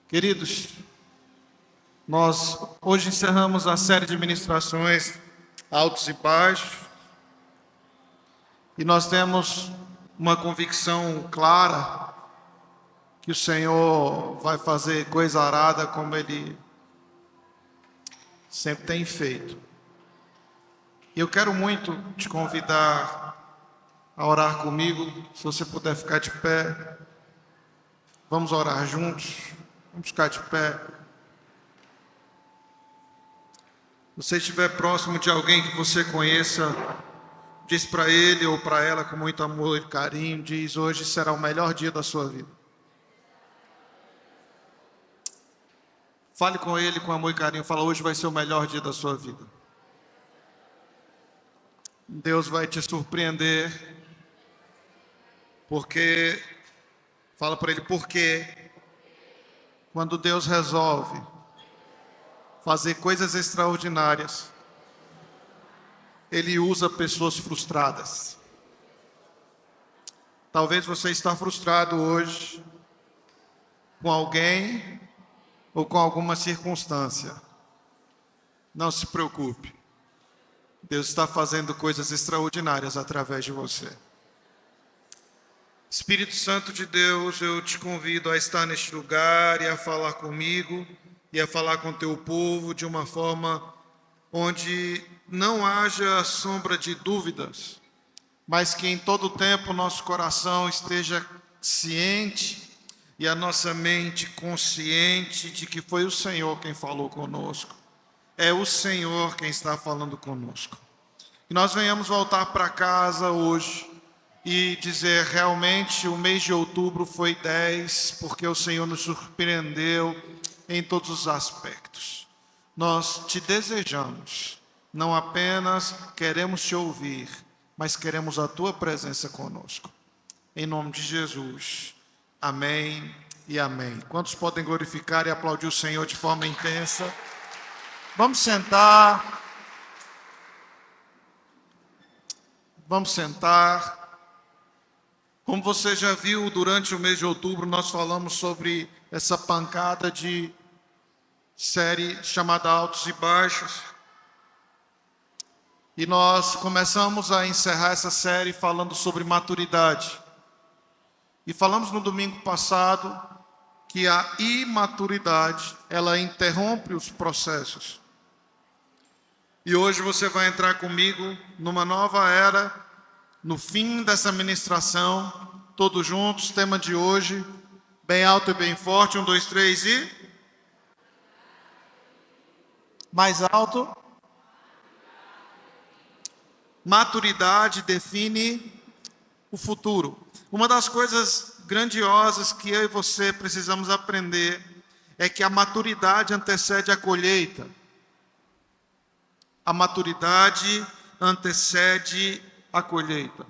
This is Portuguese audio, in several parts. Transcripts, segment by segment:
Queridos, nós hoje encerramos a série de ministrações Altos e Baixos e nós temos uma convicção clara que o Senhor vai fazer coisa arada como Ele sempre tem feito. E eu quero muito te convidar a orar comigo. Se você puder ficar de pé, vamos orar juntos. Vamos ficar de pé. Se você estiver próximo de alguém que você conheça, diz para ele ou para ela com muito amor e carinho, diz: hoje será o melhor dia da sua vida. Fale com ele com amor e carinho, fala: hoje vai ser o melhor dia da sua vida. Deus vai te surpreender, porque, fala para ele, porque quando Deus resolve fazer coisas extraordinárias, Ele usa pessoas frustradas. Talvez você está frustrado hoje com alguém ou com alguma circunstância. Não se preocupe. Deus está fazendo coisas extraordinárias através de você. Espírito Santo de Deus, eu te convido a estar neste lugar e a falar comigo e a falar com o teu povo de uma forma onde não haja sombra de dúvidas, mas que em todo tempo nosso coração esteja ciente e a nossa mente consciente de que foi o Senhor quem falou conosco. É o Senhor quem está falando conosco. Que nós venhamos voltar para casa hoje e dizer: realmente o mês de outubro foi 10, porque o Senhor nos surpreendeu em todos os aspectos. Nós te desejamos, não apenas queremos te ouvir, mas queremos a tua presença conosco. Em nome de Jesus, amém e amém. Quantos podem glorificar e aplaudir o Senhor de forma intensa? Vamos sentar. Vamos sentar. Como você já viu, durante o mês de outubro, nós falamos sobre essa pancada de série chamada Altos e Baixos. E nós começamos a encerrar essa série falando sobre maturidade. E falamos no domingo passado que a imaturidade, ela interrompe os processos. E hoje você vai entrar comigo numa nova era, no fim dessa ministração, todos juntos, tema de hoje, bem alto e bem forte, 1, 2, 3 e... mais alto. Maturidade define o futuro. Uma das coisas grandiosas que eu e você precisamos aprender é que a maturidade antecede a colheita. A maturidade antecede a colheita.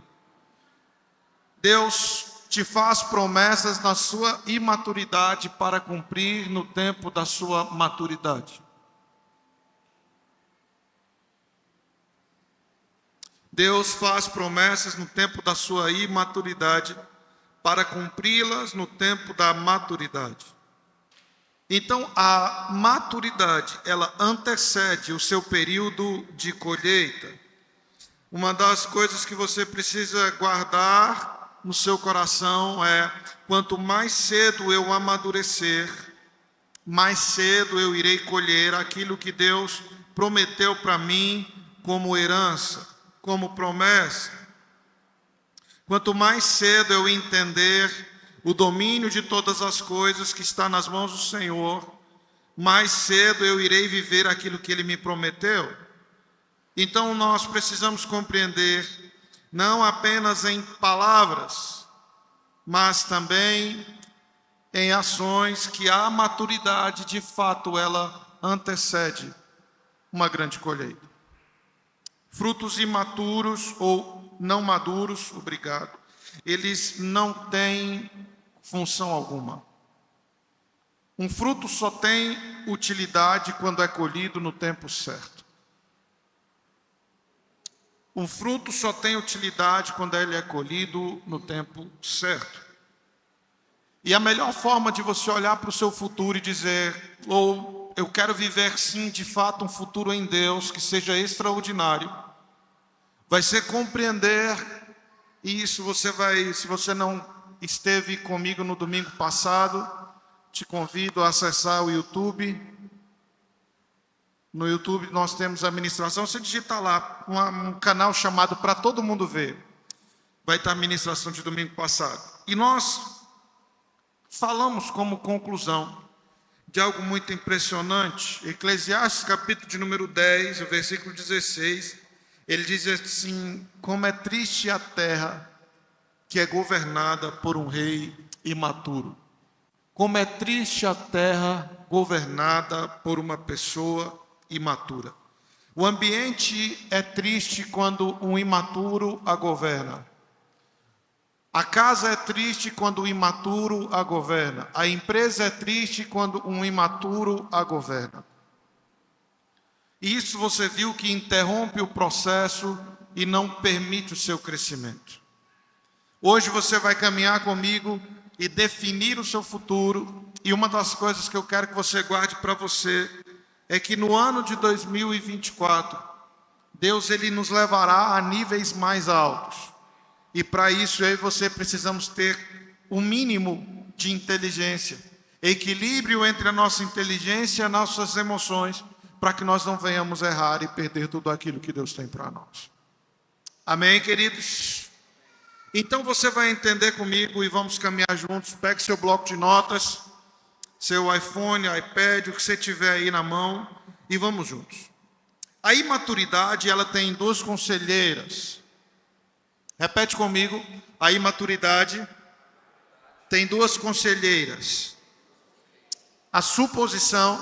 Deus te faz promessas na sua imaturidade para cumprir no tempo da sua maturidade. Deus faz promessas no tempo da sua imaturidade para cumpri-las no tempo da maturidade. Então, a maturidade, ela antecede o seu período de colheita. Uma das coisas que você precisa guardar no seu coração é: quanto mais cedo eu amadurecer, mais cedo eu irei colher aquilo que Deus prometeu para mim como herança, como promessa. Quanto mais cedo eu entender o domínio de todas as coisas que está nas mãos do Senhor, mais cedo eu irei viver aquilo que Ele me prometeu. Então nós precisamos compreender, não apenas em palavras, mas também em ações, que a maturidade, de fato, ela antecede uma grande colheita. Frutos imaturos ou não maduros, obrigado, eles não têm função alguma. Um fruto só tem utilidade quando é colhido no tempo certo. Um fruto só tem utilidade quando ele é colhido no tempo certo. E a melhor forma de você olhar para o seu futuro e dizer, ou eu quero viver sim, de fato, um futuro em Deus que seja extraordinário, vai ser compreender isso. Você vai, se você não esteve comigo no domingo passado, te convido a acessar o YouTube. No YouTube nós temos a ministração. Você digita lá, um canal chamado Para Todo Mundo Ver. Vai estar a ministração de domingo passado. E nós falamos como conclusão de algo muito impressionante. Eclesiastes, capítulo de número 10, o versículo 16. Ele diz assim: como é triste a terra que é governada por um rei imaturo. Como é triste a terra governada por uma pessoa imatura. O ambiente é triste quando um imaturo a governa. A casa é triste quando o imaturo a governa. A empresa é triste quando um imaturo a governa. E isso você viu que interrompe o processo e não permite o seu crescimento. Hoje você vai caminhar comigo e definir o seu futuro. E uma das coisas que eu quero que você guarde para você é que no ano de 2024, Deus ele nos levará a níveis mais altos. E para isso eu e você precisamos ter o mínimo de inteligência, equilíbrio entre a nossa inteligência e as nossas emoções, para que nós não venhamos errar e perder tudo aquilo que Deus tem para nós. Amém, queridos? Então você vai entender comigo e vamos caminhar juntos. Pegue seu bloco de notas, seu iPhone, iPad, o que você tiver aí na mão, e vamos juntos. A imaturidade, ela tem duas conselheiras. Repete comigo. A imaturidade tem duas conselheiras. A suposição.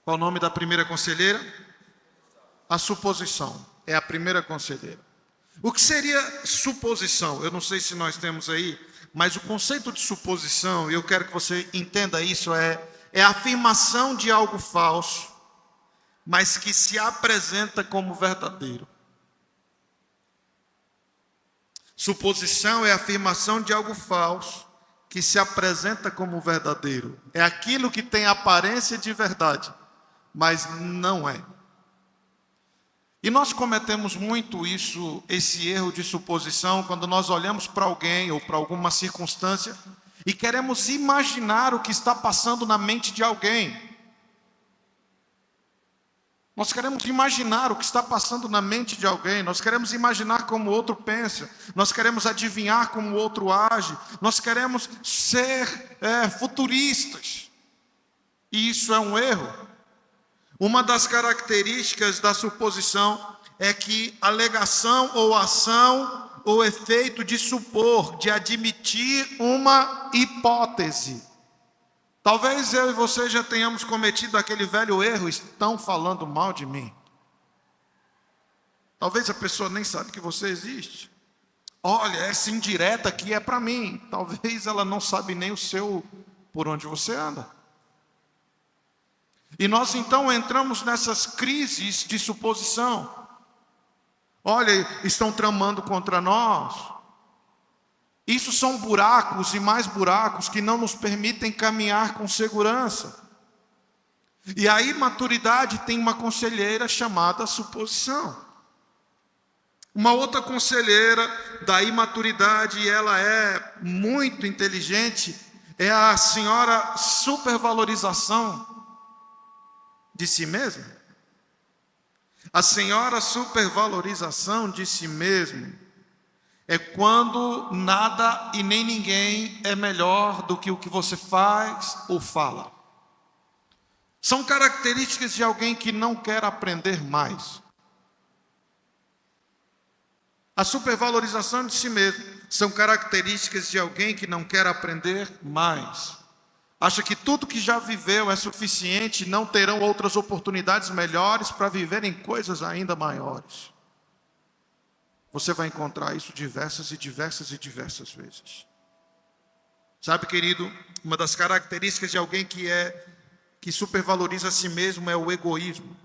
Qual o nome da primeira conselheira? A suposição é a primeira conselheira. O que seria suposição? Eu não sei se nós temos aí, mas o conceito de suposição, e eu quero que você entenda isso, é a afirmação de algo falso, mas que se apresenta como verdadeiro. Suposição é a afirmação de algo falso que se apresenta como verdadeiro. É aquilo que tem aparência de verdade, mas não é. E nós cometemos muito esse erro de suposição, quando nós olhamos para alguém ou para alguma circunstância e queremos imaginar o que está passando na mente de alguém. Nós queremos imaginar o que está passando na mente de alguém, nós queremos imaginar como o outro pensa, nós queremos adivinhar como o outro age, nós queremos ser futuristas. E isso é um erro. Uma das características da suposição é que a alegação ou ação ou efeito de supor, de admitir uma hipótese. Talvez eu e você já tenhamos cometido aquele velho erro, estão falando mal de mim. Talvez a pessoa nem sabe que você existe. Olha, essa indireta aqui é para mim. Talvez ela não sabe nem por onde você anda. E nós então entramos nessas crises de suposição. Olha, estão tramando contra nós. Isso são buracos e mais buracos que não nos permitem caminhar com segurança. E a imaturidade tem uma conselheira chamada suposição. Uma outra conselheira da imaturidade, e ela é muito inteligente, é a senhora supervalorização de si mesma. A senhora supervalorização de si mesmo é quando nada e nem ninguém é melhor do que o que você faz ou fala. São características de alguém que não quer aprender mais. A supervalorização de si mesmo são características de alguém que não quer aprender mais. Acha que tudo que já viveu é suficiente e não terão outras oportunidades melhores para viverem coisas ainda maiores. Você vai encontrar isso diversas vezes. Sabe, querido, uma das características de alguém que supervaloriza a si mesmo é o egoísmo.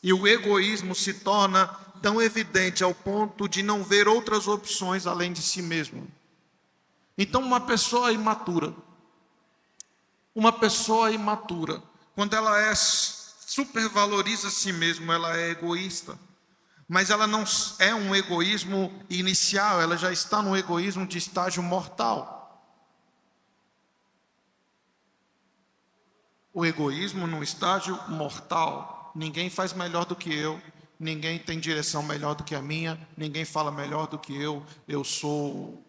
E o egoísmo se torna tão evidente ao ponto de não ver outras opções além de si mesmo. Então, uma pessoa imatura, quando ela supervaloriza a si mesma, ela é egoísta. Mas ela não é um egoísmo inicial, ela já está no egoísmo de estágio mortal. O egoísmo no estágio mortal. Ninguém faz melhor do que eu, ninguém tem direção melhor do que a minha, ninguém fala melhor do que eu sou,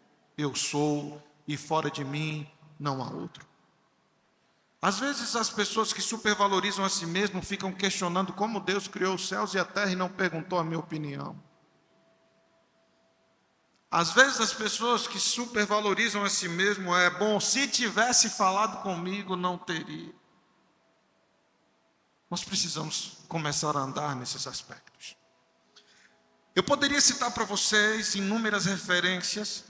e fora de mim não há outro. Às vezes as pessoas que supervalorizam a si mesmo ficam questionando como Deus criou os céus e a terra e não perguntou a minha opinião. Às vezes as pessoas que supervalorizam a si mesmo bom, se tivesse falado comigo não teria. Nós precisamos começar a andar nesses aspectos. Eu poderia citar para vocês inúmeras referências,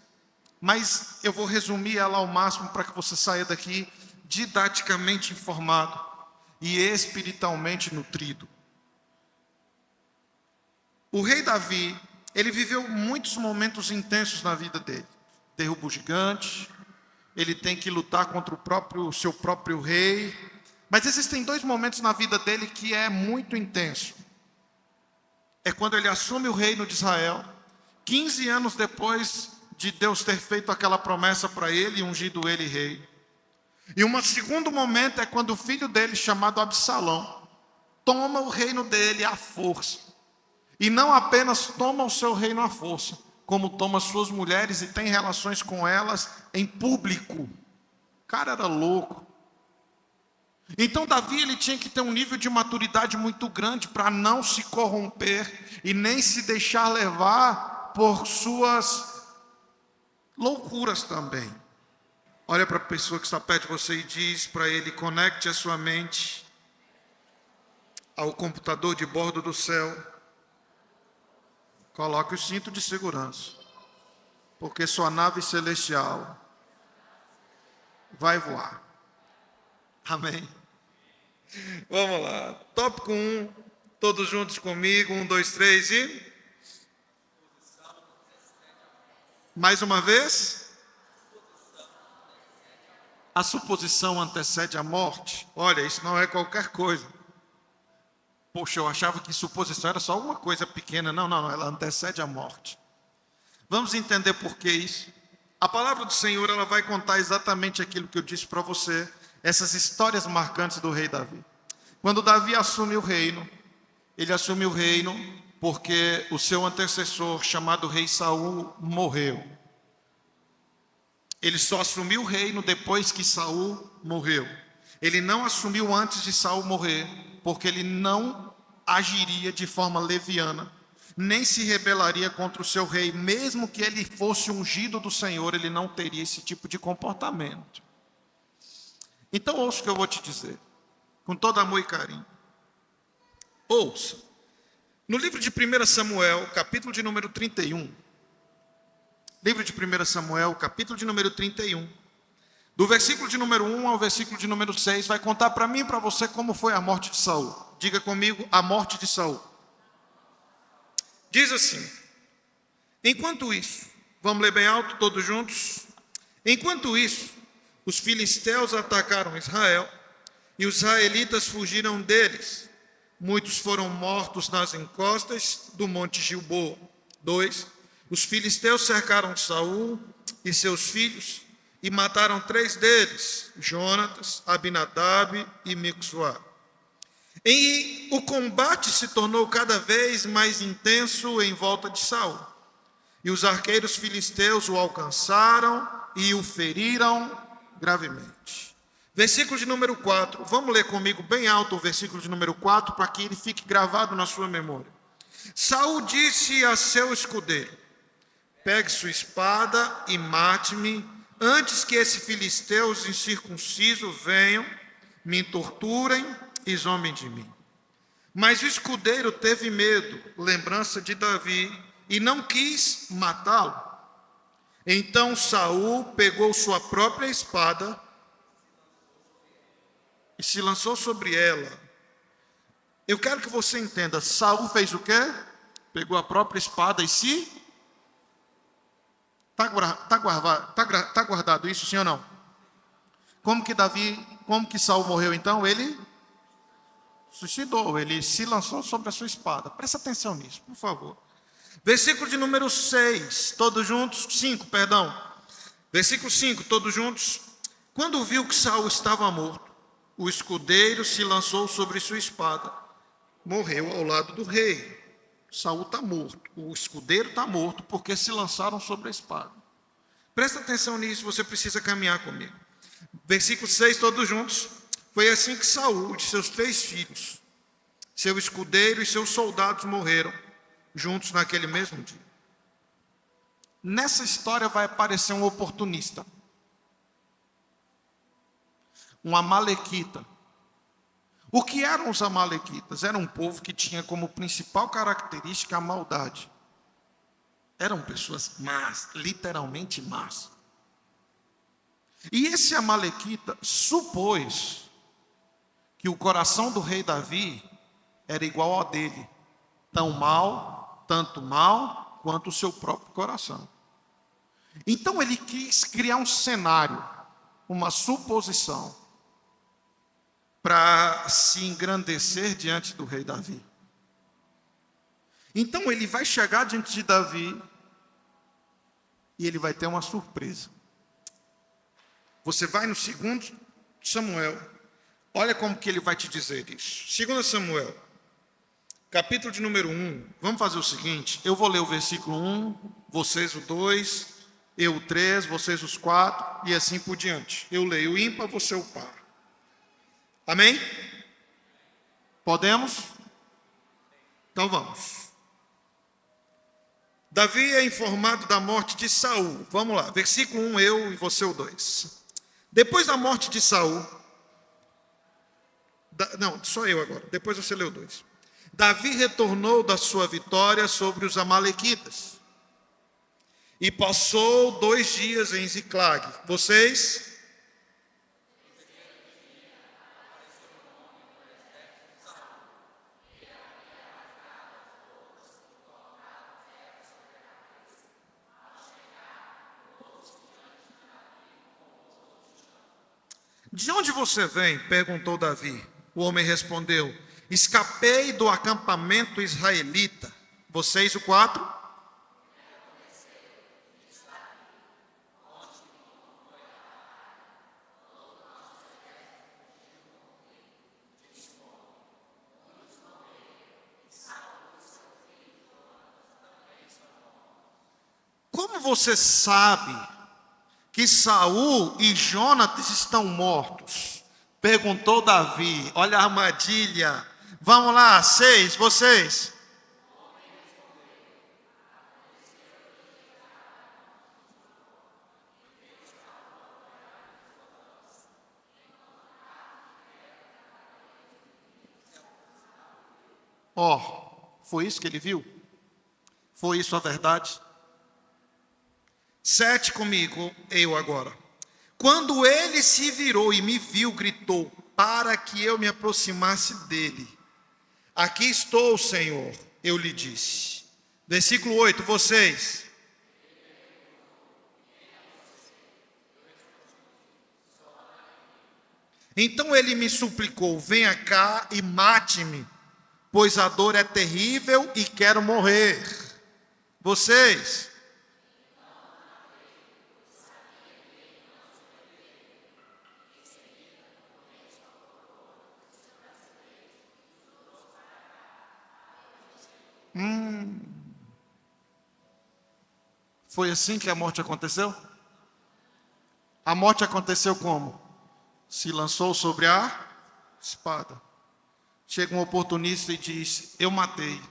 mas eu vou resumir ela ao máximo para que você saia daqui didaticamente informado e espiritualmente nutrido. O rei Davi, ele viveu muitos momentos intensos na vida dele. Derruba o gigante, ele tem que lutar contra o seu próprio rei. Mas existem 2 momentos na vida dele que é muito intenso. É quando ele assume o reino de Israel, 15 anos depois de Deus ter feito aquela promessa para ele e ungido ele rei. E um segundo momento é quando o filho dele, chamado Absalão, toma o reino dele à força. E não apenas toma o seu reino à força, como toma suas mulheres e tem relações com elas em público. O cara era louco. Então Davi, ele tinha que ter um nível de maturidade muito grande para não se corromper e nem se deixar levar por suas loucuras também. Olha para a pessoa que está perto de você e diz para ele: conecte a sua mente ao computador de bordo do céu. Coloque o cinto de segurança, porque sua nave celestial vai voar. Amém. Vamos lá. Tópico 1, todos juntos comigo. 1, 2, 3 e... mais uma vez. A suposição antecede a morte. Olha, isso não é qualquer coisa. Poxa, eu achava que suposição era só alguma coisa pequena. Não, ela antecede a morte. Vamos entender por que isso. A palavra do Senhor, ela vai contar exatamente aquilo que eu disse para você, essas histórias marcantes do rei Davi. Quando Davi assume o reino, ele assume o reino porque o seu antecessor, chamado rei Saul, morreu. Ele só assumiu o reino depois que Saul morreu. Ele não assumiu antes de Saul morrer, porque ele não agiria de forma leviana, nem se rebelaria contra o seu rei, mesmo que ele fosse ungido do Senhor, ele não teria esse tipo de comportamento. Então ouça o que eu vou te dizer, com todo amor e carinho. Ouça. No livro de 1 Samuel, capítulo de número 31, livro de 1 Samuel, capítulo de número 31, do versículo de número 1 ao versículo de número 6, vai contar para mim e para você como foi a morte de Saul. Diga comigo, a morte de Saul. Diz assim: enquanto isso, vamos ler bem alto todos juntos. Enquanto isso, os filisteus atacaram Israel e os israelitas fugiram deles. Muitos foram mortos nas encostas do monte Gilboa. 2. Os filisteus cercaram Saul e seus filhos e mataram 3 deles, Jonatas, Abinadab e Mixuá. E o combate se tornou cada vez mais intenso em volta de Saul. E os arqueiros filisteus o alcançaram e o feriram gravemente. Versículo de número 4. Vamos ler comigo bem alto o versículo de número 4 para que ele fique gravado na sua memória. Saul disse a seu escudeiro: pegue sua espada e mate-me, antes que esses filisteus incircuncisos venham, me torturem e zombem de mim. Mas o escudeiro teve medo, lembrança de Davi, e não quis matá-lo. Então Saul pegou sua própria espada e se lançou sobre ela. Eu quero que você entenda, Saul fez o quê? Pegou a própria espada e se Tá guardado isso, sim ou não? Como que Saul morreu então? Ele suicidou, ele se lançou sobre a sua espada. Presta atenção nisso, por favor. Versículo de número 6, todos juntos, 5, perdão. Versículo 5, todos juntos. Quando viu que Saul estava morto, o escudeiro se lançou sobre sua espada. Morreu ao lado do rei. Saul está morto, o escudeiro está morto porque se lançaram sobre a espada. Presta atenção nisso, você precisa caminhar comigo. Versículo 6, todos juntos. Foi assim que Saul e seus 3 filhos, seu escudeiro e seus soldados morreram juntos naquele mesmo dia. Nessa história vai aparecer um oportunista, um amalequita. O que eram os amalequitas? Era um povo que tinha como principal característica a maldade. Eram pessoas más, literalmente más. E esse amalequita supôs que o coração do rei Davi era igual ao dele, tanto mal quanto o seu próprio coração. Então ele quis criar um cenário, uma suposição, para se engrandecer diante do rei Davi. Então ele vai chegar diante de Davi e ele vai ter uma surpresa. Você vai no 2 Samuel, olha como que ele vai te dizer isso. 2 Samuel, capítulo de número 1. Vamos fazer o seguinte, eu vou ler o versículo 1, vocês o 2, eu o 3, vocês os 4 e assim por diante. Eu leio o ímpar, você o par. Amém? Podemos? Então vamos. Davi é informado da morte de Saul. Vamos lá, versículo 1, eu e você o 2. Depois da morte de Saul, só eu agora, depois você leu o 2. Davi retornou da sua vitória sobre os amalequitas e passou 2 dias em Ziclag. Vocês? De onde você vem? Perguntou Davi. O homem respondeu: escapei do acampamento israelita. Vocês o 4? Como você sabe que Saul e Jonatas estão mortos? Perguntou Davi. Olha a armadilha. Vamos lá, 6, vocês. Foi isso que ele viu? Foi isso a verdade? 7 comigo, eu agora. Quando ele se virou e me viu, gritou, para que eu me aproximasse dele. Aqui estou, Senhor, eu lhe disse. Versículo 8, vocês. Então ele me suplicou, venha cá e mate-me, pois a dor é terrível e quero morrer. Vocês. Foi assim que a morte aconteceu? A morte aconteceu como? Se lançou sobre a espada. Chega um oportunista e diz: eu matei.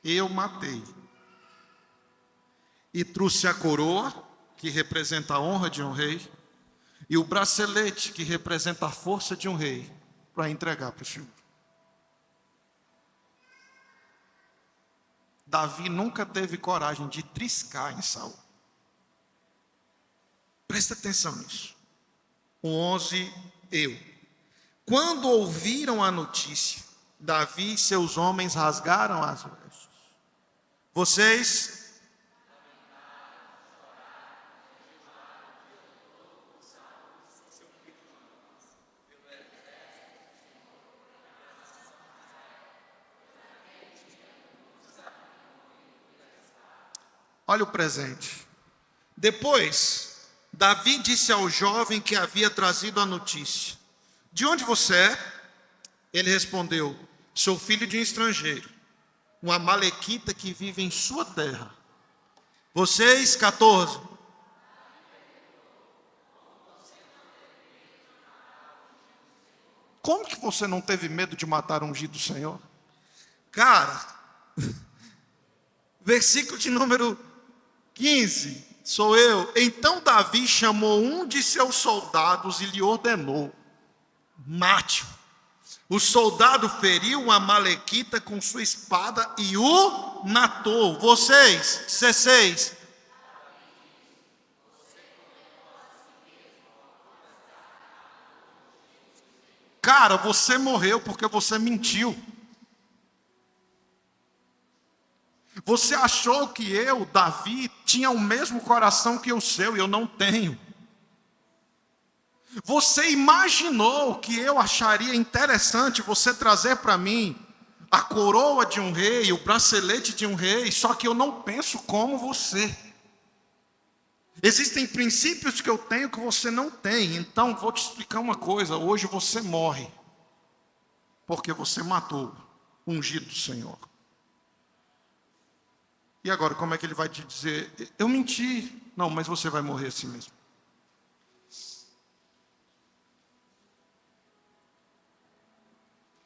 Eu matei. E trouxe a coroa, que representa a honra de um rei, e o bracelete, que representa a força de um rei, para entregar para o Senhor. Davi nunca teve coragem de triscar em Saul. Presta atenção nisso. O 11, eu. Quando ouviram a notícia, Davi e seus homens rasgaram as vestes. Vocês? Olha o presente. Depois, Davi disse ao jovem que havia trazido a notícia: de onde você é? Ele respondeu: sou filho de um estrangeiro, um amalequita que vive em sua terra. Vocês, 14. Como que você não teve medo de matar o ungido do Senhor? Cara, versículo de número 15, sou eu. Então Davi chamou um de seus soldados e lhe ordenou: mate-o. O soldado feriu um amalequita com sua espada e o matou. Vocês, 16. Cara, você morreu porque você mentiu. Você achou que eu, Davi, tinha o mesmo coração que o seu e eu não tenho. Você imaginou que eu acharia interessante você trazer para mim a coroa de um rei, o bracelete de um rei, só que eu não penso como você. Existem princípios que eu tenho que você não tem. Então, vou te explicar uma coisa. Hoje você morre porque você matou o ungido do Senhor. E agora, como é que ele vai te dizer? Eu menti. Não, mas você vai morrer assim mesmo.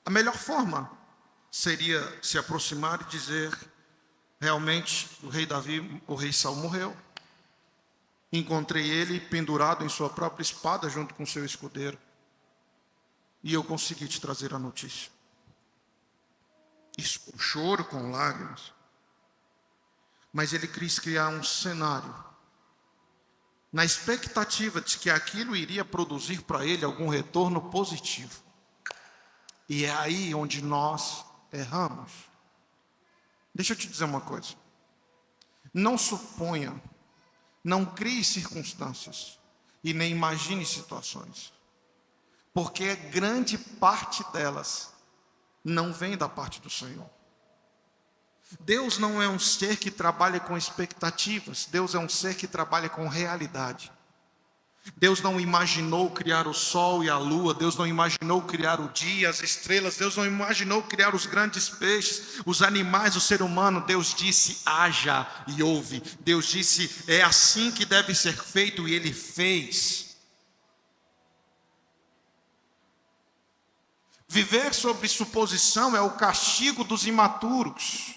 A melhor forma seria se aproximar e dizer: realmente, o rei Davi, o rei Saul morreu. Encontrei ele pendurado em sua própria espada junto com seu escudeiro. E eu consegui te trazer a notícia. Isso com choro, com lágrimas. Mas ele quis criar um cenário, na expectativa de que aquilo iria produzir para ele algum retorno positivo. E é aí onde nós erramos. Deixa eu te dizer uma coisa. Não suponha, não crie circunstâncias e nem imagine situações, porque grande parte delas não vem da parte do Senhor. Deus não é um ser que trabalha com expectativas. Deus é um ser que trabalha com realidade. Deus não imaginou criar o sol e a lua. Deus não imaginou criar o dia, as estrelas. Deus não imaginou criar os grandes peixes, os animais, o ser humano. Deus disse: haja e houve. Deus disse: é assim que deve ser feito, e Ele fez. Viver sobre suposição é o castigo dos imaturos.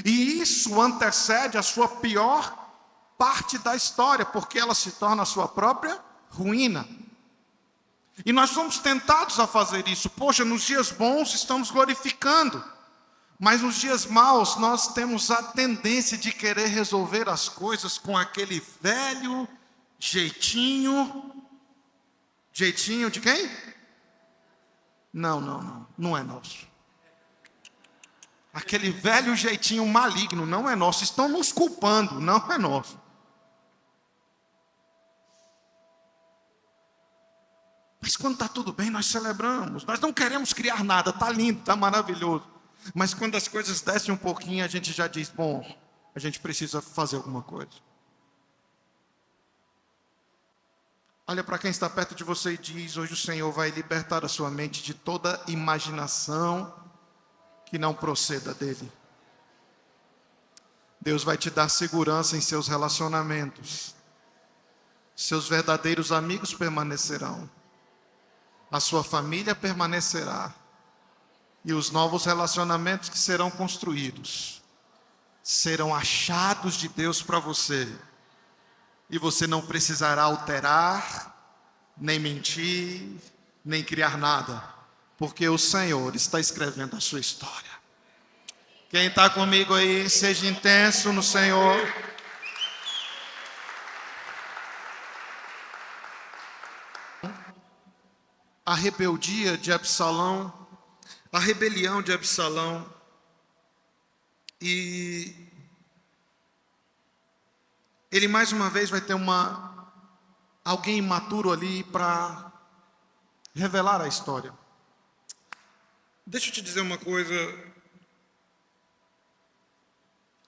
E isso antecede a sua pior parte da história, porque ela se torna a sua própria ruína. E nós somos tentados a fazer isso. Poxa, nos dias bons estamos glorificando, mas nos dias maus nós temos a tendência de querer resolver as coisas com aquele velho jeitinho. Jeitinho de quem? Não é nosso. Aquele velho jeitinho maligno não é nosso. Estão nos culpando, não é nosso. Mas quando está tudo bem, nós celebramos. Nós não queremos criar nada. Está lindo, está maravilhoso. Mas quando as coisas descem um pouquinho, a gente já diz: bom, a gente precisa fazer alguma coisa. Olha para quem está perto de você e diz: hoje o Senhor vai libertar a sua mente de toda imaginação que não proceda dele. Deus vai te dar segurança em seus relacionamentos. Seus verdadeiros amigos permanecerão. A sua família permanecerá. E os novos relacionamentos que serão construídos serão achados de Deus para você. E você não precisará alterar, nem mentir, nem criar nada. Porque o Senhor está escrevendo a sua história. Quem está comigo aí, seja intenso no Senhor. A rebeldia de Absalão, a rebelião de Absalão, e ele mais uma vez vai ter alguém imaturo ali para revelar a história. Deixa eu te dizer uma coisa.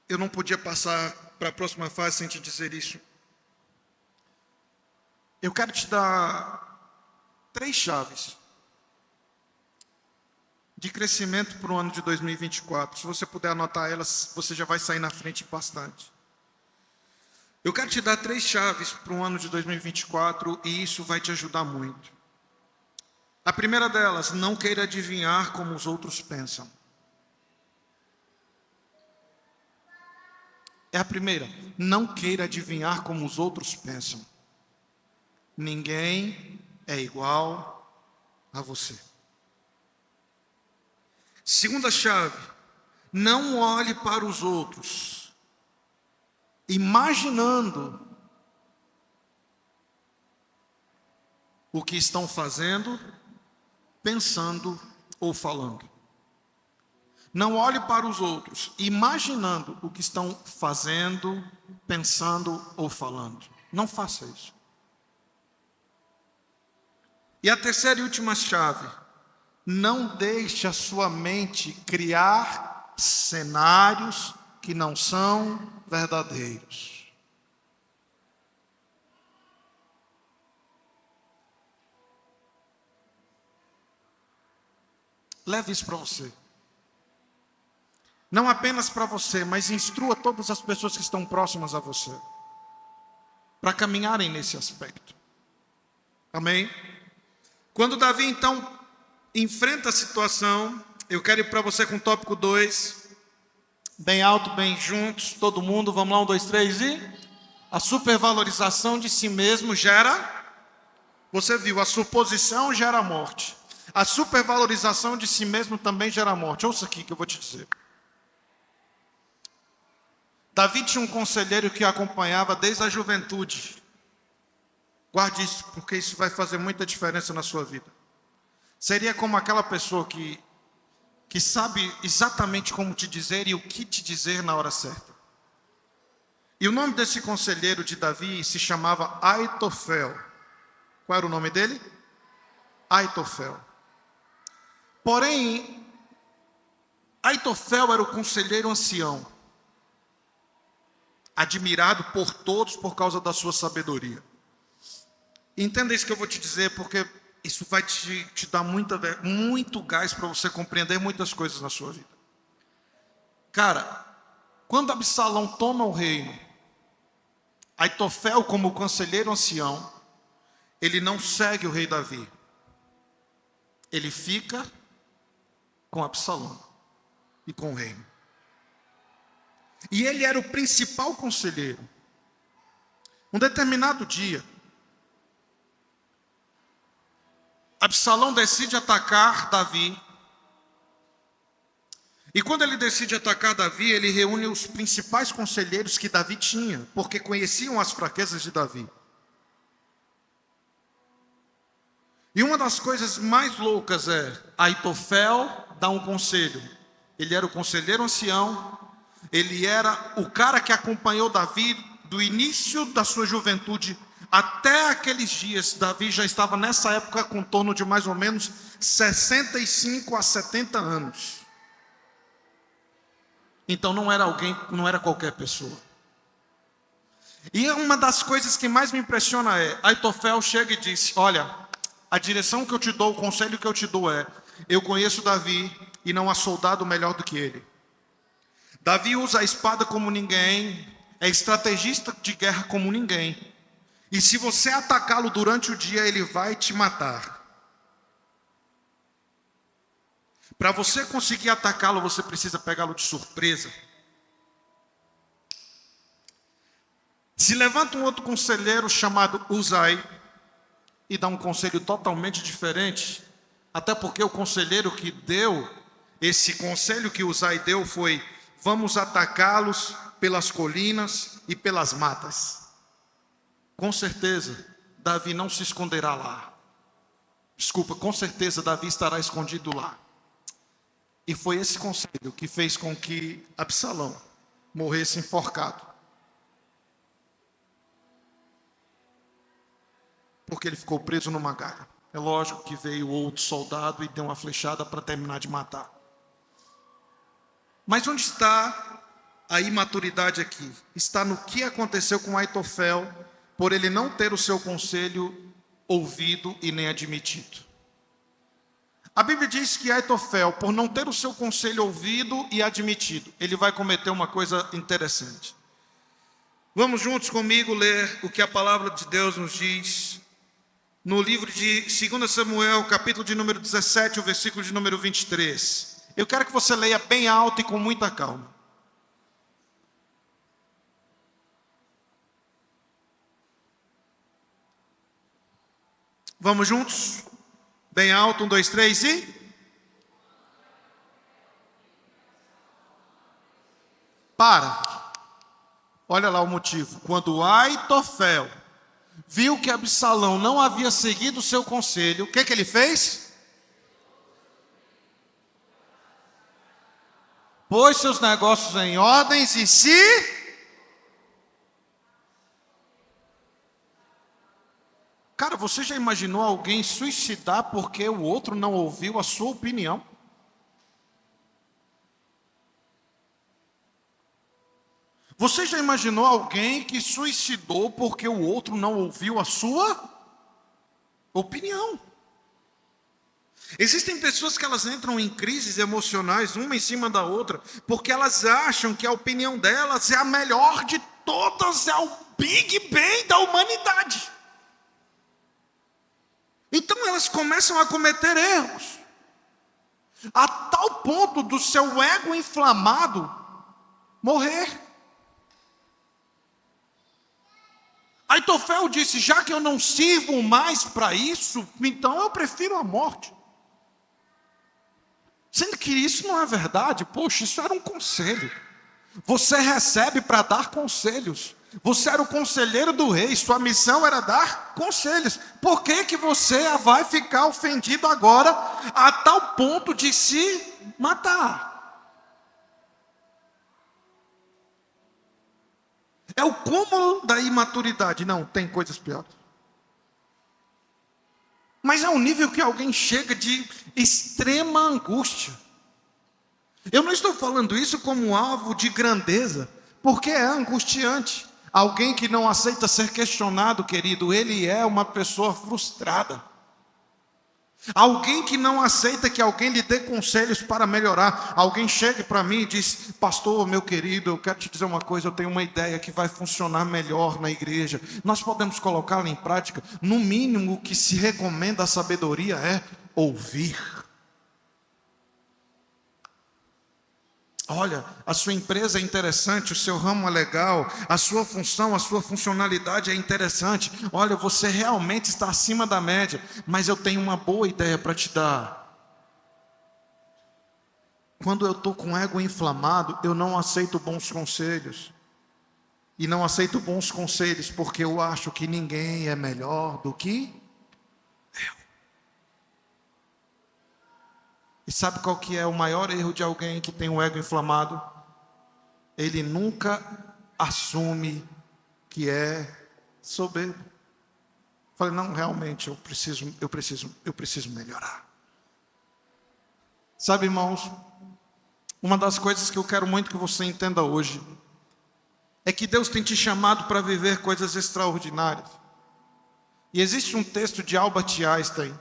Eu não podia passar para a próxima fase sem te dizer isso. Eu quero te dar 3 chaves de crescimento para o ano de 2024. Se você puder anotar elas, você já vai sair na frente bastante. Eu quero te dar 3 chaves para o ano de 2024 e isso vai te ajudar muito. A primeira delas, não queira adivinhar como os outros pensam. É a primeira, não queira adivinhar como os outros pensam. Ninguém é igual a você. Segunda chave, não olhe para os outros, imaginando o que estão fazendo, pensando ou falando. Não olhe para os outros, imaginando o que estão fazendo, pensando ou falando. Não faça isso. E a terceira e última chave, não deixe a sua mente criar cenários que não são verdadeiros. Leve isso para você. Não apenas para você, mas instrua todas as pessoas que estão próximas a você, para caminharem nesse aspecto. Amém? Quando Davi, então, enfrenta a situação, eu quero ir para você com o tópico 2, bem alto, bem juntos, todo mundo, vamos lá, 1, 2, 3 e... A supervalorização de si mesmo gera, você viu, a suposição gera morte. A supervalorização de si mesmo também gera morte. Ouça aqui que eu vou te dizer. Davi tinha um conselheiro que o acompanhava desde a juventude. Guarde isso, porque isso vai fazer muita diferença na sua vida. Seria como aquela pessoa que sabe exatamente como te dizer e o que te dizer na hora certa. E o nome desse conselheiro de Davi se chamava Aitofel. Qual era o nome dele? Aitofel. Porém, Aitofel era o conselheiro ancião, admirado por todos por causa da sua sabedoria. Entenda isso que eu vou te dizer, porque isso vai te dar muito gás para você compreender muitas coisas na sua vida. Cara, quando Absalão toma o reino, Aitofel, como conselheiro ancião, ele não segue o rei Davi. Ele fica com Absalão e com o reino. E ele era o principal conselheiro. Um determinado dia, Absalão decide atacar Davi. E quando ele decide atacar Davi, ele reúne os principais conselheiros que Davi tinha, porque conheciam as fraquezas de Davi. E uma das coisas mais loucas é, Aitofel dá um conselho. Ele era o conselheiro ancião, ele era o cara que acompanhou Davi do início da sua juventude até aqueles dias. Davi já estava nessa época com torno de mais ou menos 65 a 70 anos. Então não era qualquer pessoa. E uma das coisas que mais me impressiona é, Aitofel chega e diz, olha, a direção que eu te dou, o conselho que eu te dou é, eu conheço Davi e não há soldado melhor do que ele. Davi usa a espada como ninguém, é estrategista de guerra como ninguém. E se você atacá-lo durante o dia, ele vai te matar. Para você conseguir atacá-lo, você precisa pegá-lo de surpresa. Se levanta um outro conselheiro chamado Uzai e dá um conselho totalmente diferente, até porque o conselheiro que deu, esse conselho que Uzai deu foi, vamos atacá-los pelas colinas e pelas matas. Com certeza, Davi não se esconderá lá. Desculpa, com certeza Davi estará escondido lá. E foi esse conselho que fez com que Absalão morresse enforcado. Porque ele ficou preso numa galha. É lógico que veio outro soldado e deu uma flechada para terminar de matar. Mas onde está a imaturidade aqui está no que aconteceu com Aitofel, por ele não ter o seu conselho ouvido e nem admitido. A Bíblia diz que Aitofel, por não ter o seu conselho ouvido e admitido, ele vai cometer uma coisa interessante. Vamos juntos comigo ler o que a palavra de Deus nos diz no livro de 2 Samuel, capítulo de número 17, o versículo de número 23. Eu quero que você leia bem alto e com muita calma. Vamos juntos? Bem alto, 1, 2, 3 e... Para. Olha lá o motivo. Quando Aitofel viu que Absalão não havia seguido o seu conselho, o que ele fez? Pôs seus negócios em ordens e se... Cara, você já imaginou alguém suicidar porque o outro não ouviu a sua opinião? Você já imaginou alguém que suicidou porque o outro não ouviu a sua opinião? Existem pessoas que elas entram em crises emocionais, uma em cima da outra, porque elas acham que a opinião delas é a melhor de todas, é o Big Bang da humanidade. Então elas começam a cometer erros, a tal ponto do seu ego inflamado morrer. Aitofel disse, já que eu não sirvo mais para isso, então eu prefiro a morte. Sendo que isso não é verdade, poxa, isso era um conselho. Você recebe para dar conselhos. Você era o conselheiro do rei, sua missão era dar conselhos. Por que você vai ficar ofendido agora a tal ponto de se matar? É o cúmulo da imaturidade. Não, tem coisas piores. Mas é um nível que alguém chega de extrema angústia. Eu não estou falando isso como alvo de grandeza, porque é angustiante. Alguém que não aceita ser questionado, querido, ele é uma pessoa frustrada. Alguém que não aceita que alguém lhe dê conselhos para melhorar. Alguém chega para mim e diz, pastor, meu querido, eu quero te dizer uma coisa, eu tenho uma ideia que vai funcionar melhor na igreja. Nós podemos colocá-la em prática. No mínimo, o que se recomenda a sabedoria é ouvir. Olha, a sua empresa é interessante, o seu ramo é legal, a sua função, a sua funcionalidade é interessante. Olha, você realmente está acima da média, mas eu tenho uma boa ideia para te dar. Quando eu estou com o ego inflamado, eu não aceito bons conselhos. E não aceito bons conselhos porque eu acho que ninguém é melhor do que eu. E sabe qual que é o maior erro de alguém que tem um ego inflamado? Ele nunca assume que é soberbo. Falei, não, realmente eu preciso melhorar. Sabe, irmãos, uma das coisas que eu quero muito que você entenda hoje é que Deus tem te chamado para viver coisas extraordinárias. E existe um texto de Albert Einstein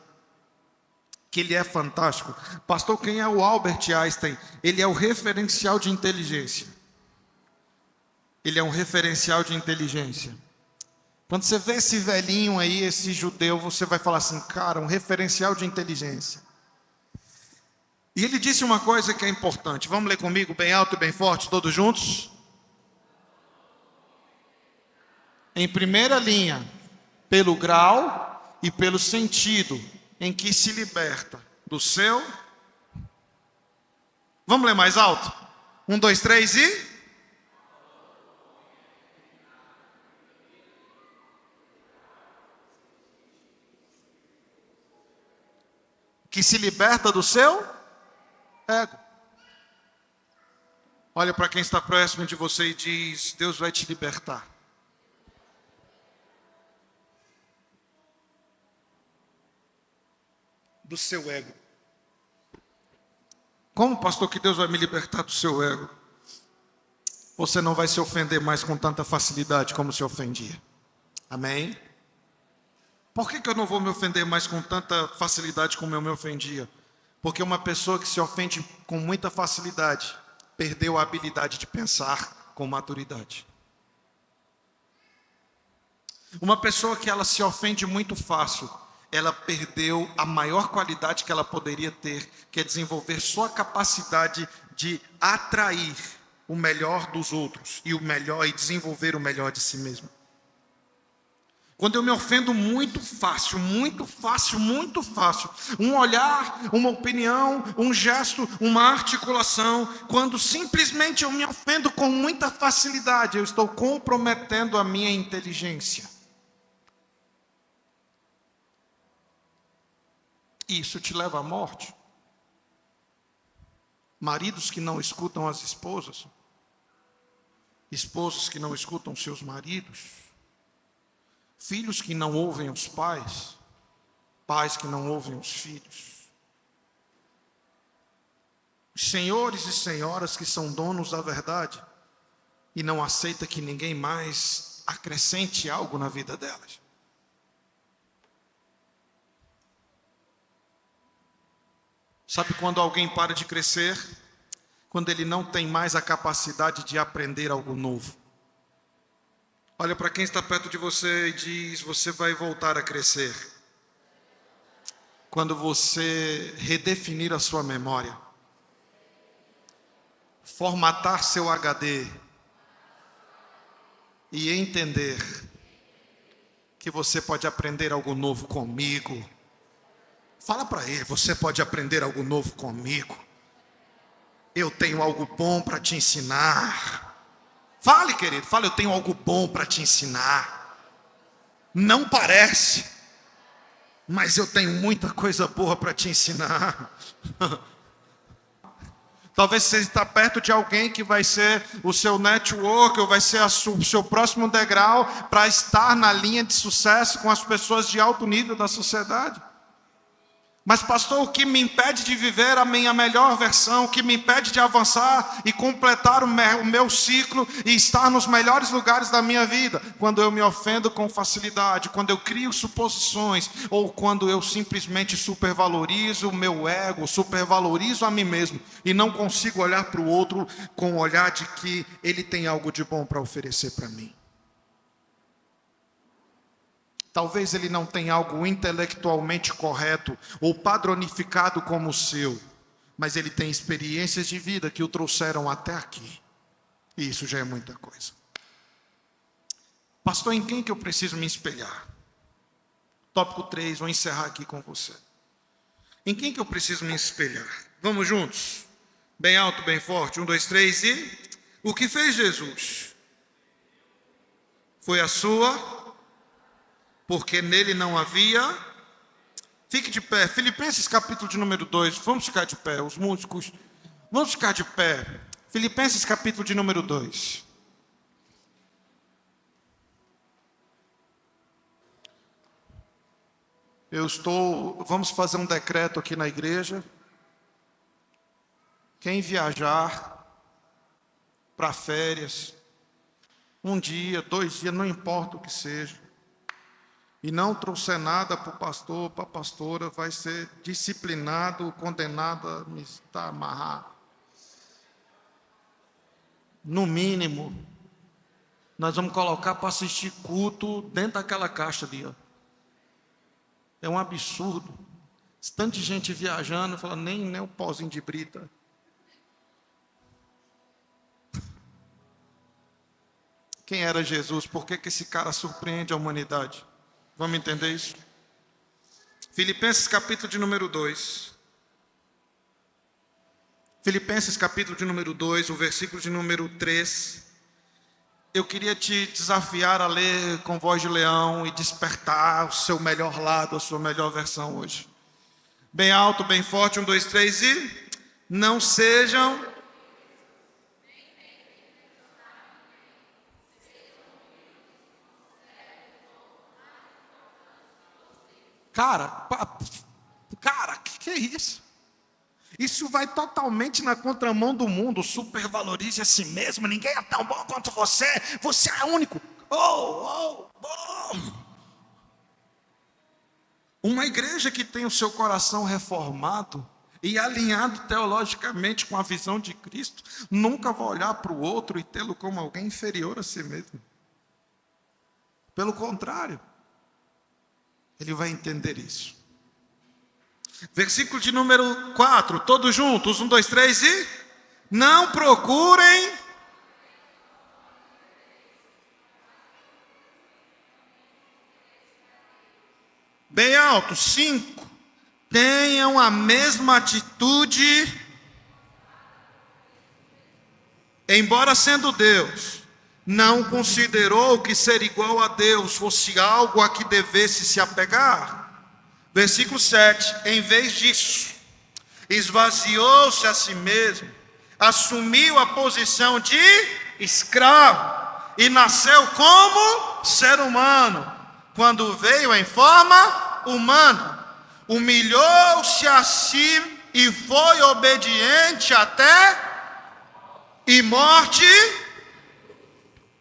que ele é fantástico. Pastor, quem é o Albert Einstein? Ele é o referencial de inteligência. Ele é um referencial de inteligência. Quando você vê esse velhinho aí, esse judeu, você vai falar assim, cara, um referencial de inteligência. E ele disse uma coisa que é importante. Vamos ler comigo, bem alto e bem forte, todos juntos? Em primeira linha, pelo grau e pelo sentido em que se liberta do seu... Vamos ler mais alto? 1, 2, 3 e... Que se liberta do seu ego. Olha para quem está próximo de você e diz, Deus vai te libertar. Do seu ego. Como, pastor, que Deus vai me libertar do seu ego? você não vai se ofender mais com tanta facilidade como se ofendia. Amém? Por que eu não vou me ofender mais com tanta facilidade como eu me ofendia? Porque uma pessoa que se ofende com muita facilidade perdeu a habilidade de pensar com maturidade. Uma pessoa que ela se ofende muito fácil, ela perdeu a maior qualidade que ela poderia ter, que é desenvolver sua capacidade de atrair o melhor dos outros e desenvolver o melhor de si mesmo. Quando eu me ofendo muito fácil, um olhar, uma opinião, um gesto, uma articulação, quando simplesmente eu me ofendo com muita facilidade, eu estou comprometendo a minha inteligência. Isso te leva à morte. Maridos que não escutam as esposas, esposas que não escutam seus maridos, filhos que não ouvem os pais, pais que não ouvem os filhos. Senhores e senhoras que são donos da verdade e não aceitam que ninguém mais acrescente algo na vida delas. Sabe quando alguém para de crescer? Quando ele não tem mais a capacidade de aprender algo novo. Olha para quem está perto de você e diz: você vai voltar a crescer quando você redefinir a sua memória, formatar seu HD e entender que você pode aprender algo novo comigo. Fala para ele: você pode aprender algo novo comigo. Eu tenho algo bom para te ensinar. Fale, querido, fale: eu tenho algo bom para te ensinar. Não parece, mas eu tenho muita coisa boa para te ensinar. Talvez você está perto de alguém que vai ser o seu network, ou vai ser o seu próximo degrau para estar na linha de sucesso com as pessoas de alto nível da sociedade. Mas pastor, o que me impede de viver a minha melhor versão, o que me impede de avançar e completar o meu ciclo e estar nos melhores lugares da minha vida? Quando eu me ofendo com facilidade, quando eu crio suposições, ou quando eu simplesmente supervalorizo o meu ego, supervalorizo a mim mesmo e não consigo olhar para o outro com o olhar de que ele tem algo de bom para oferecer para mim. Talvez ele não tenha algo intelectualmente correto ou padronificado como o seu, mas ele tem experiências de vida que o trouxeram até aqui. E isso já é muita coisa. Pastor, em quem que eu preciso me espelhar? Tópico 3, vou encerrar aqui com você. Em quem que eu preciso me espelhar? Vamos juntos? Bem alto, bem forte. 1, 2, 3 e... O que fez Jesus? Foi a sua... porque nele não havia... Fique de pé. Filipenses capítulo de número 2. Vamos ficar de pé, os músicos. Vamos ficar de pé. Filipenses capítulo de número 2. Vamos fazer um decreto aqui na igreja. Quem viajar para férias, 1 dia, 2 dias, não importa o que seja, e não trouxer nada para o pastor, para a pastora, vai ser disciplinado, condenado a estar amarrado. No mínimo, nós vamos colocar para assistir culto dentro daquela caixa ali, ó. É um absurdo. Tanta gente viajando, fala, nem o pauzinho de brita. Quem era Jesus? Por que esse cara surpreende a humanidade? Vamos entender isso? Filipenses capítulo de número 2. Filipenses capítulo de número 2, o versículo de número 3. Eu queria te desafiar a ler com voz de leão e despertar o seu melhor lado, a sua melhor versão hoje. Bem alto, bem forte, 1, 2, 3 e... Não sejam... Cara, que é isso? Isso vai totalmente na contramão do mundo. Supervalorize a si mesmo. Ninguém é tão bom quanto você. Você é único. Uma igreja que tem o seu coração reformado e alinhado teologicamente com a visão de Cristo, nunca vai olhar para o outro e tê-lo como alguém inferior a si mesmo. Pelo contrário, ele vai entender isso. Versículo de número 4, todos juntos, 1, 2, 3 e... Não procurem... Bem alto, 5. Tenham a mesma atitude, embora sendo Deus, não considerou que ser igual a Deus fosse algo a que devesse se apegar. Versículo 7, em vez disso, esvaziou-se a si mesmo, assumiu a posição de escravo e nasceu como ser humano. Quando veio em forma humana, humilhou-se a si e foi obediente até e morte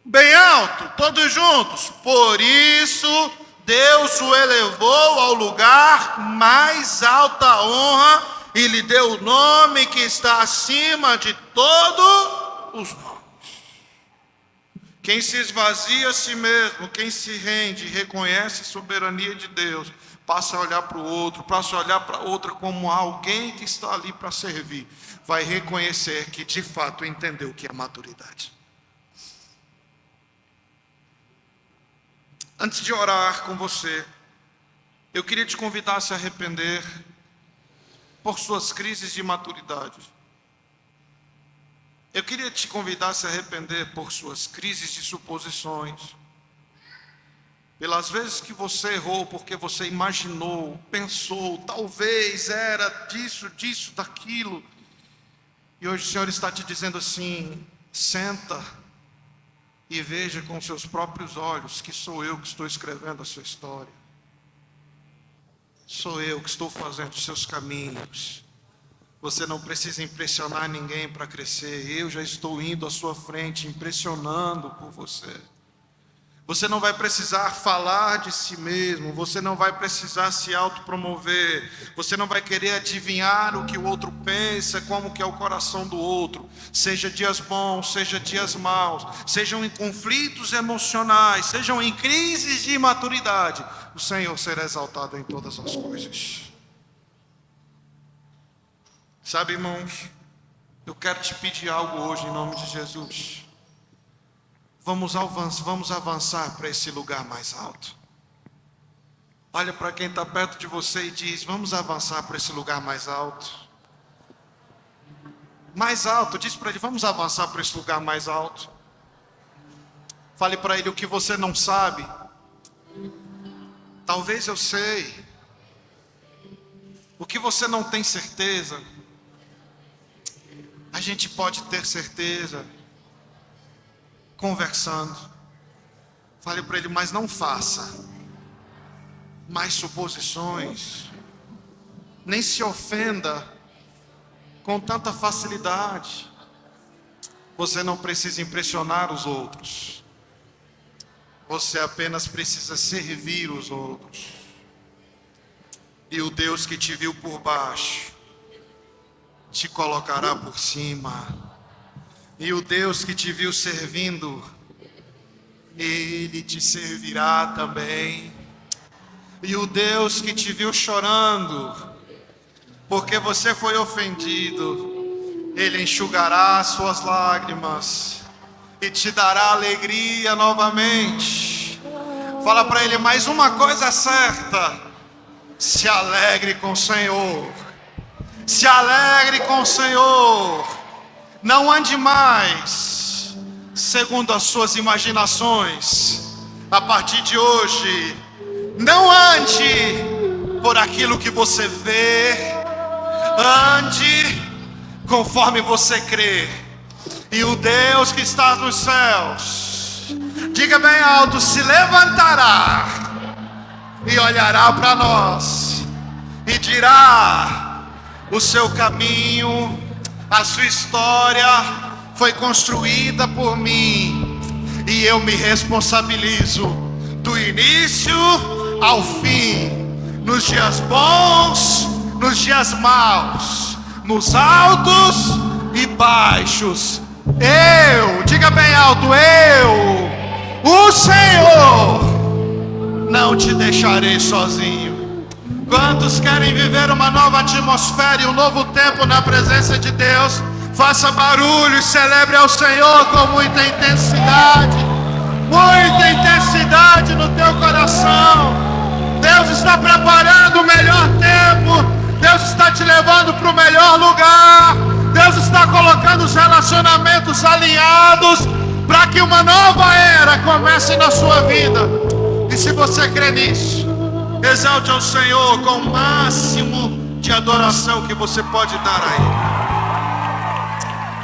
bem alto, todos juntos. Por isso Deus o elevou ao lugar mais alta honra e lhe deu o nome que está acima de todos os nomes. Quem se esvazia a si mesmo, quem se rende e reconhece a soberania de Deus, passa a olhar para o outro, passa a olhar para outra como alguém que está ali para servir, vai reconhecer que de fato entendeu o que é maturidade. Antes de orar com você, eu queria te convidar a se arrepender por suas crises de maturidade. Eu queria te convidar a se arrepender por suas crises de suposições, pelas vezes que você errou, porque você imaginou, pensou, talvez era disso, daquilo. E hoje o Senhor está te dizendo assim: senta e veja com seus próprios olhos que sou eu que estou escrevendo a sua história. Sou eu que estou fazendo os seus caminhos. Você não precisa impressionar ninguém para crescer. Eu já estou indo à sua frente, impressionando por você. Você não vai precisar falar de si mesmo. Você não vai precisar se autopromover. Você não vai querer adivinhar o que o outro pensa, como que é o coração do outro. Seja dias bons, seja dias maus, sejam em conflitos emocionais, sejam em crises de imaturidade, o Senhor será exaltado em todas as coisas. Sabe, irmãos, eu quero te pedir algo hoje em nome de Jesus. Vamos avançar para esse lugar mais alto. Olha para quem está perto de você e diz: vamos avançar para esse lugar mais alto. Mais alto, diz para ele: vamos avançar para esse lugar mais alto. Fale para ele o que você não sabe. Talvez eu sei. O que você não tem certeza, a gente pode ter certeza conversando. Fale para ele: mas não faça mais suposições, nem se ofenda com tanta facilidade. Você não precisa impressionar os outros, você apenas precisa servir os outros. E o Deus que te viu por baixo te colocará por cima. E o Deus que te viu servindo, Ele te servirá também. E o Deus que te viu chorando, porque você foi ofendido, Ele enxugará as suas lágrimas e te dará alegria novamente. Fala para Ele: mais uma coisa é certa, se alegre com o Senhor. Se alegre com o Senhor. Não ande mais segundo as suas imaginações. A partir de hoje, não ande por aquilo que você vê. Ande conforme você crê. E o Deus que está nos céus, diga bem alto, se levantará e olhará para nós e dirá: o seu caminho, a sua história foi construída por mim, e eu me responsabilizo do início ao fim, nos dias bons, nos dias maus, nos altos e baixos. Diga bem alto, o Senhor, não te deixarei sozinho. Quantos querem viver uma nova atmosfera e um novo tempo na presença de Deus? Faça barulho e celebre ao Senhor com muita intensidade no teu coração. Deus está preparando o melhor tempo. Deus está te levando para o melhor lugar. Deus está colocando os relacionamentos alinhados para que uma nova era comece na sua vida. E se você crê nisso, exalte ao Senhor com o máximo de adoração que você pode dar a Ele.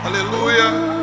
Aleluia.